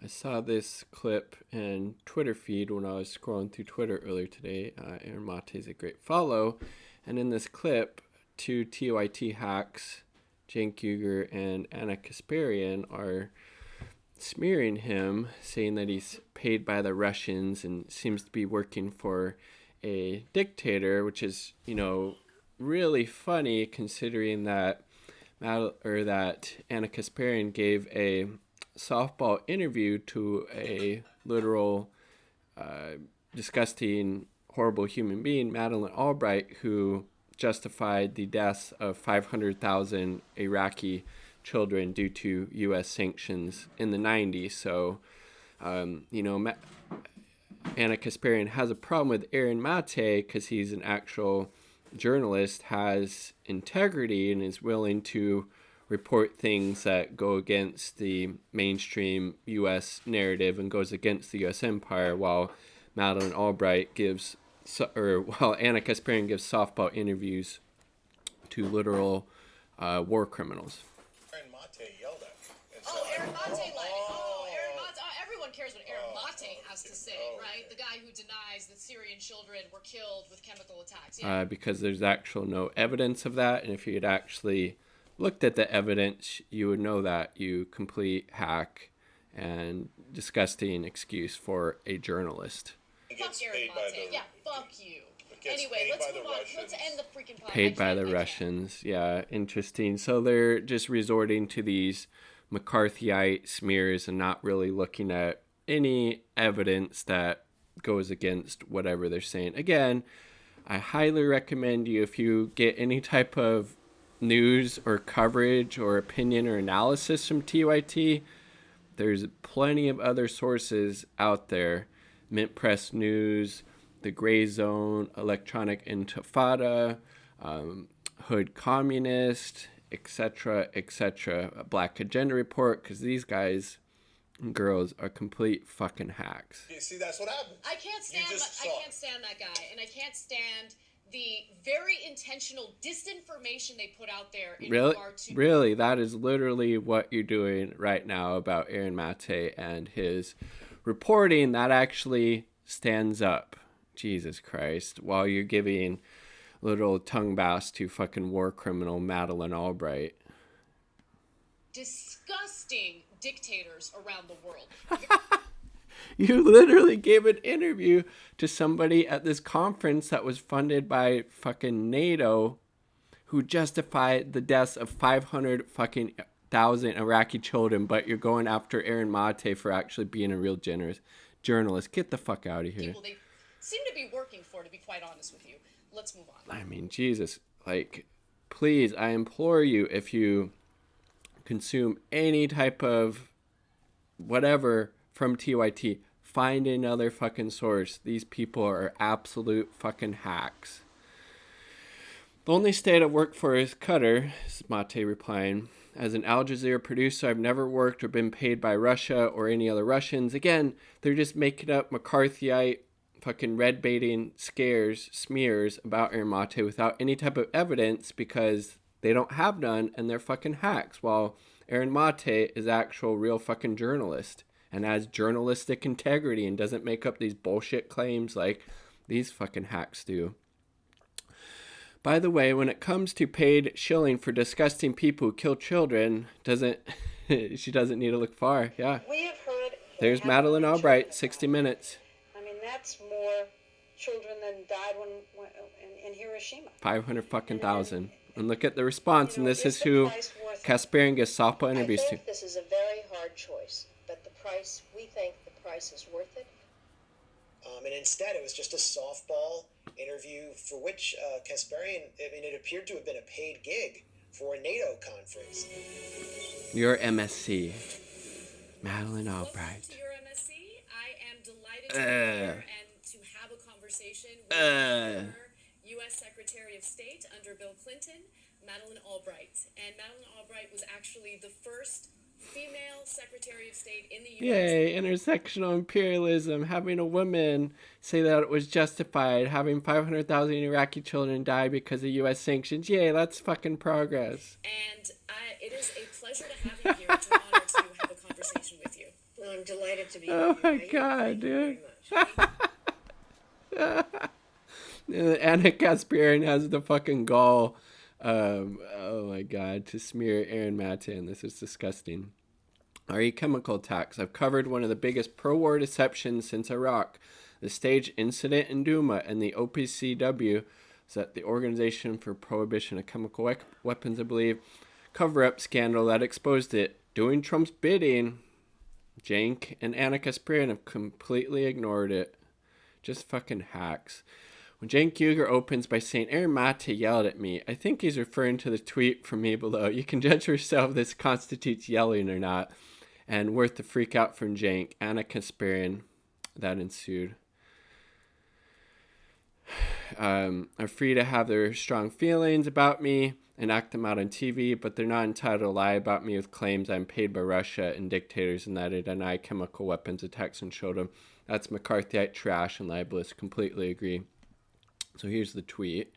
I saw this clip in Twitter feed when I was scrolling through Twitter earlier today. Aaron Mate is a great follow. And in this clip, two TYT hacks, Cenk Uygur and Anna Kasparian, are smearing him, saying that he's paid by the Russians and seems to be working for a dictator, which is, really funny considering that that Anna Kasparian gave a softball interview to a literal, disgusting, horrible human being, Madeleine Albright, who justified the deaths of 500,000 Iraqi children due to U.S. sanctions in the 90s. So, Anna Kasparian has a problem with Aaron Mate because he's an actual journalist, has integrity, and is willing to report things that go against the mainstream U.S. narrative and goes against the U.S. empire, while Madeleine Albright while Anna Kasparian gives softball interviews to literal war criminals. Aaron Mate yelled at me. Aaron Mate lied. Aaron Mate. Everyone cares what Aaron Mate has to say, right? The guy who denies that Syrian children were killed with chemical attacks. Yeah. Because there's actual no evidence of that, and if you had actually looked at the evidence, you would know that, you complete hack and disgusting excuse for a journalist. Fuck Aaron Mate. Yeah, fuck you. Anyway, let's move on. Let's end the freaking podcast. Paid by the Russians. Yeah, interesting. So they're just resorting to these McCarthyite smears and not really looking at any evidence that goes against whatever they're saying. Again, I highly recommend you, if you get any type of news or coverage or opinion or analysis from TYT, there's plenty of other sources out there. Mint Press News, The Gray Zone, Electronic Intifada, Hood Communist, etc., etc. Black Agenda Report, because these guys and girls are complete fucking hacks. You see, that's what happened. I can't stand that guy, and I can't stand the very intentional disinformation they put out there in regard to... Really, that is literally what you're doing right now about Aaron Mate and his reporting that actually stands up. Jesus Christ. While you're giving little tongue baths to fucking war criminal Madeleine Albright. Disgusting dictators around the world. You literally gave an interview to somebody at this conference that was funded by fucking NATO, who justified the deaths of 500,000 Iraqi children, but you're going after Aaron Mate for actually being a real generous journalist. Get the fuck out of here. People they seem to be working for, to be quite honest with you. Let's move on. I mean, Jesus, please, I implore you, if you consume any type of whatever from TYT, find another fucking source. These people are absolute fucking hacks. The only state I've worked for is Qatar, is Mate replying. As an Al Jazeera producer, I've never worked or been paid by Russia or any other Russians. Again, they're just making up McCarthyite fucking red baiting smears about Aaron Mate without any type of evidence, because they don't have none and they're fucking hacks. While Aaron Mate is actual real fucking journalist and has journalistic integrity and doesn't make up these bullshit claims like these fucking hacks do. By the way, when it comes to paid shilling for disgusting people who kill children, she doesn't need to look far. Yeah. We have heard. There's Madeleine Albright, 60 Minutes. I mean, that's more children than died in Hiroshima. 500,000. And look at the response, and this is who Kasparian gives softball interviews to. I think this is a very hard choice, but we think the price is worth it. And instead, it was just a softball interview for which Kasparian, it appeared to have been a paid gig for a NATO conference. Your MSc, Madeleine Albright. To your MSc, I am delighted to be here and to have a conversation with former U.S. Secretary of State under Bill Clinton, Madeleine Albright. And Madeleine Albright was actually the first female Secretary of State in the U.S. Yay, intersectional imperialism, having a woman say that it was justified, having 500,000 Iraqi children die because of U.S. sanctions. Yay, that's fucking progress. And it is a pleasure to have you here. It's an honor to have a conversation with you. Well, I'm delighted to be Oh here. my Right? God, Thank you dude. very much. Anna Kasparian has the fucking gall. Oh my God, to smear Aaron Matan. This is disgusting. RE chemical attacks. I've covered one of the biggest pro-war deceptions since Iraq. The staged incident in Duma and the OPCW, is that the Organization for Prohibition of Chemical Weapons, I believe, cover-up scandal that exposed it. Doing Trump's bidding. Cenk and Anna Kasparian have completely ignored it. Just fucking hacks. When Cenk Uygur opens by saying, Aaron Mate yelled at me, I think he's referring to the tweet from me below. You can judge yourself if this constitutes yelling or not. And worth the freak out from Cenk. Anna Kasparian. That ensued. Are free to have their strong feelings about me and act them out on TV, but they're not entitled to lie about me with claims I'm paid by Russia and dictators and that I deny chemical weapons attacks and showed them. That's McCarthyite trash and libelous. Completely agree. So here's the tweet.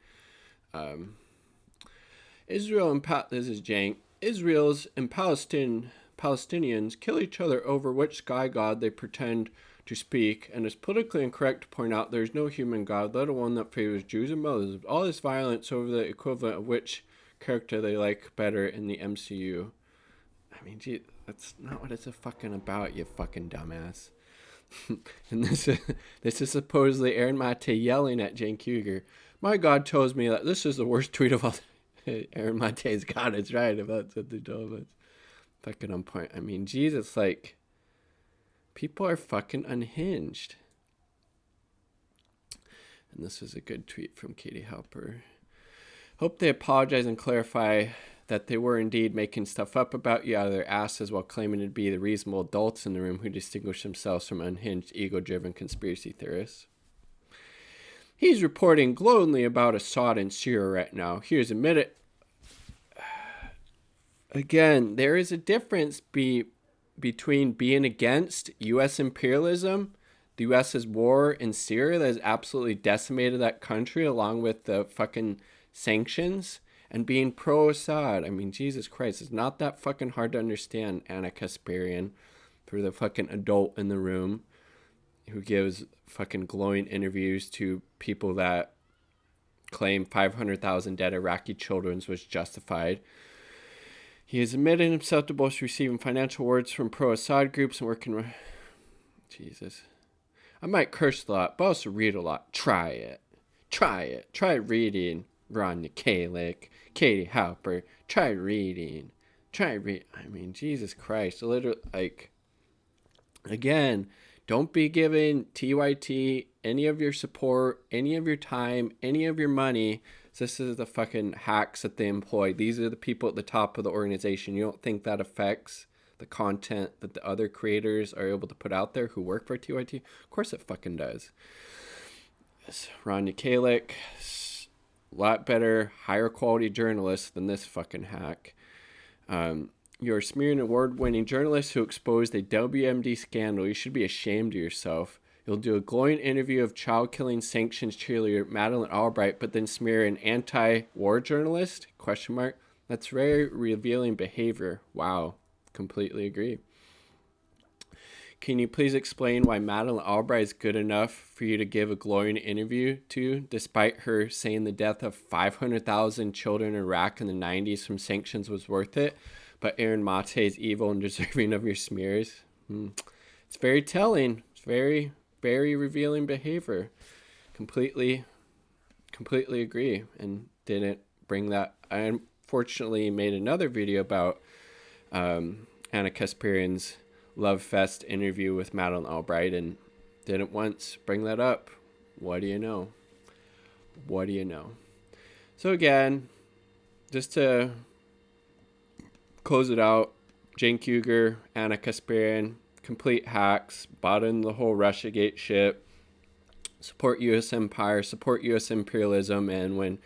Israel and this is Cenk. Israel's and Palestinians kill each other over which sky god they pretend to speak, and it's politically incorrect to point out there is no human god, let alone that favors Jews and Muslims. All this violence over the equivalent of which character they like better in the MCU. I mean, gee, that's not what it's fucking about, you fucking dumbass. And this is supposedly Aaron Mate yelling at Cenk Uygur. My God tells me that this is the worst tweet of all. Aaron Mate's God is right if that's what they told us. Fucking on point. I mean, Jesus, like, people are fucking unhinged. And this is a good tweet from Katie Halper. Hope they apologize and clarify that they were indeed making stuff up about you out of their asses while claiming to be the reasonable adults in the room who distinguish themselves from unhinged, ego-driven conspiracy theorists. He's reporting glowingly about Assad and Syria right now. Here's admitted. Again, there is a difference between being against U.S. imperialism, the U.S.'s war in Syria that has absolutely decimated that country along with the fucking sanctions, and being pro-Assad. I mean, Jesus Christ, it's not that fucking hard to understand, Anna Kasparian, for the fucking adult in the room who gives fucking glowing interviews to people that claim 500,000 dead Iraqi children was justified. He has admitted himself to both receiving financial awards from pro-Assad groups and working... Jesus. I might curse a lot, but also read a lot. Try it. Try reading. Rania Kalik, Katie Halper. Try reading. I mean, Jesus Christ. Literally, like... Again, don't be giving TYT any of your support, any of your time, any of your money. This is the fucking hacks that they employ. These are the people at the top of the organization. You don't think that affects the content that the other creators are able to put out there who work for TYT? Of course it fucking does. Rania Kalik, a lot better, higher quality journalist than this fucking hack. You're smearing award-winning journalists who exposed a WMD scandal. You should be ashamed of yourself. You'll do a glowing interview of child-killing sanctions cheerleader Madeleine Albright, but then smear an anti-war journalist? ? That's very revealing behavior. Wow. Completely agree. Can you please explain why Madeleine Albright is good enough for you to give a glowing interview to, despite her saying the death of 500,000 children in Iraq in the 90s from sanctions was worth it? But Aaron Mate is evil and deserving of your smears. It's very telling. It's very, very revealing behavior. Completely agree. And didn't bring that. I unfortunately made another video about Anna Kasparian's Love Fest interview with Madeleine Albright and didn't once bring that up. What do you know? So again, just to close it out, Cenk Uygur, Anna Kasparian, complete hacks, bought in the whole Russiagate shit, support U.S. empire, support U.S. imperialism, and when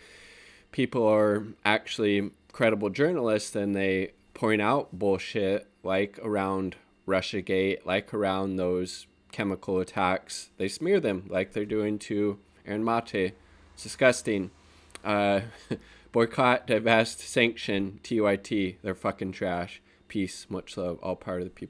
people are actually credible journalists, then they point out bullshit like around Russiagate, like around those chemical attacks. They smear them like they're doing to Aaron Mate. It's disgusting. Boycott, divest, sanction, TYT. They're fucking trash. Peace, much love, all part of the people.